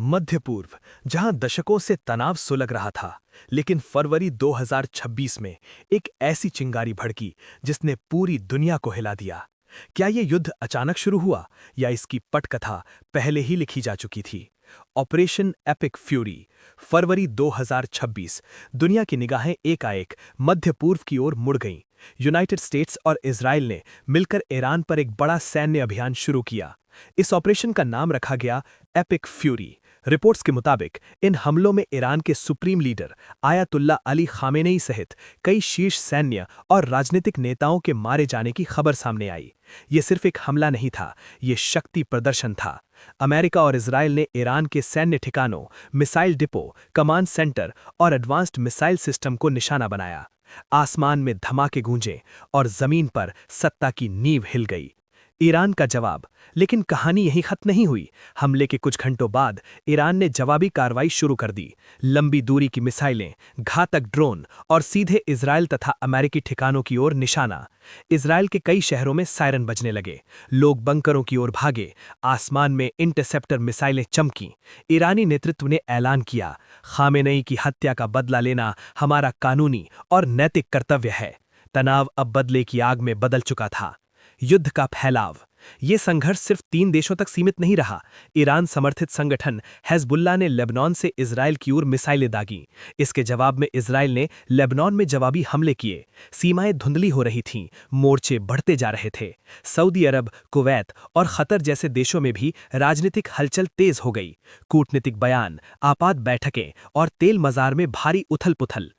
मध्य पूर्व, जहां दशकों से तनाव सुलग रहा था, लेकिन फरवरी 2026 में एक ऐसी चिंगारी भड़की जिसने पूरी दुनिया को हिला दिया। क्या ये युद्ध अचानक शुरू हुआ या इसकी पटकथा पहले ही लिखी जा चुकी थी? ऑपरेशन एपिक फ्यूरी, फरवरी 2026। दुनिया की निगाहें एकाएक मध्य पूर्व की ओर मुड़ गईं। यूनाइटेड स्टेट्स और इजराइल ने मिलकर ईरान पर एक बड़ा सैन्य अभियान शुरू किया। इस ऑपरेशन का नाम रखा गया एपिक फ्यूरी। रिपोर्ट्स के मुताबिक इन हमलों में ईरान के supreme leader ayatollah Ali Khamenei सहित कई शीर्ष सैन्य और राजनीतिक नेताओं के मारे जाने की खबर सामने आई। ये सिर्फ एक हमला नहीं था, ये शक्ति प्रदर्शन था। अमेरिका और इजराइल ने ईरान के सैन्य ठिकानों, मिसाइल डिपो, कमांड सेंटर और एडवांस्ड मिसाइल सिस्टम को निशाना बनाया। आसमान में धमाके गूंजे और जमीन पर सत्ता की नींव हिल गई। ईरान का जवाब। लेकिन कहानी यहीं खत्म नहीं हुई। हमले के कुछ घंटों बाद ईरान ने जवाबी कार्रवाई शुरू कर दी। लंबी दूरी की मिसाइलें, घातक ड्रोन और सीधे इजराइल तथा अमेरिकी ठिकानों की ओर निशाना। इजराइल के कई शहरों में सायरन बजने लगे। लोग बंकरों की ओर भागे। आसमान में इंटरसेप्टर मिसाइलें चमकीं। ईरानी नेतृत्व ने ऐलान किया, खामेनेई की हत्या का बदला लेना हमारा कानूनी और नैतिक कर्तव्य है। तनाव अब बदले की आग में बदल चुका था। युद्ध का फैलाव। ये संघर्ष सिर्फ 3 देशों तक सीमित नहीं रहा। ईरान समर्थित संगठन हेजबुल्ला ने लेबनान से इजराइल की ओर मिसाइलें दागीं। इसके जवाब में इजराइल ने लेबनान में जवाबी हमले किए। सीमाएं धुंधली हो रही थीं, मोर्चे बढ़ते जा रहे थे। सऊदी अरब, कुवैत और कतर जैसे देशों में भी राजनीतिक हलचल तेज हो गई। कूटनीतिक बयान, आपात बैठकें और तेल मजार में भारी उथल-पुथल।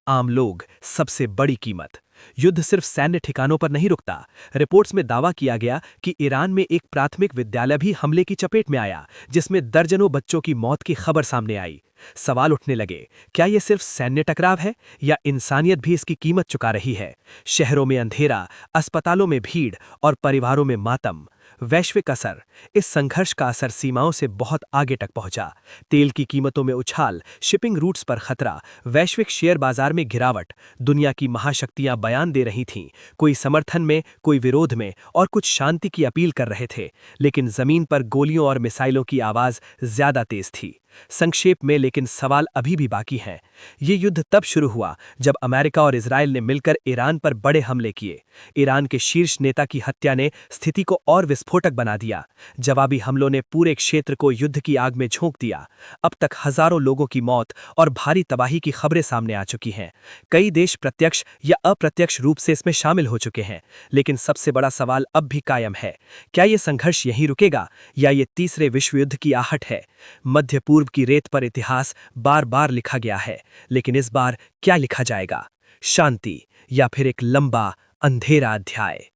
आम लोग, सबसे बड़ी कीमत। युद्ध सिर्फ सैन्य ठिकानों पर नहीं रुकता। रिपोर्ट्स में दावा किया गया कि ईरान में एक प्राथमिक विद्यालय भी हमले की चपेट में आया, जिसमें दर्जनों बच्चों की मौत की खबर सामने आई। सवाल उठने लगे, क्या यह सिर्फ सैन्य टकराव है या इंसानियत भी इसकी कीमत चुका रही है? शहरों में अंधेरा, अस्पतालों में भीड़ और परिवारों में मातम। वैश्विक असर। इस संघर्ष का असर सीमाओं से बहुत आगे तक पहुंचा। तेल की कीमतों में उछाल, शिपिंग रूट्स पर खतरा, वैश्विक शेयर बाजार में गिरावट। दुनिया की महाशक्तियां बयान दे रही थीं, कोई समर्थन में, कोई विरोध में और कुछ शांति की अपील कर रहे थे। लेकिन जमीन पर गोलियों और मिसाइलों की आवाज ज्यादा तेज थी। संक्षेप में, लेकिन सवाल अभी भी बाकी हैं। ये युद्ध तब शुरू हुआ जब अमेरिका और इजराइल ने मिलकर ईरान पर बड़े हमले किए। ईरान के शीर्ष नेता की हत्या ने स्थिति को और विस्फोटक बना दिया। जवाबी हमलों ने पूरे क्षेत्र को युद्ध की आग में झोंक दिया। अब तक हजारों लोगों की मौत और भारी तबाही की खबरें सामने आ चुकी हैं। कई देश प्रत्यक्ष या अप्रत्यक्ष रूप से इसमें शामिल हो चुके हैं। लेकिन सबसे बड़ा सवाल अब भी कायम है, क्या ये संघर्ष यहीं रुकेगा या ये तीसरे विश्व युद्ध की आहट है? मध्य पूर्व की रेत पर इतिहास बार बार लिखा गया है, लेकिन इस बार क्या लिखा जाएगा? शांति या फिर एक लंबा अंधेरा अध्याय?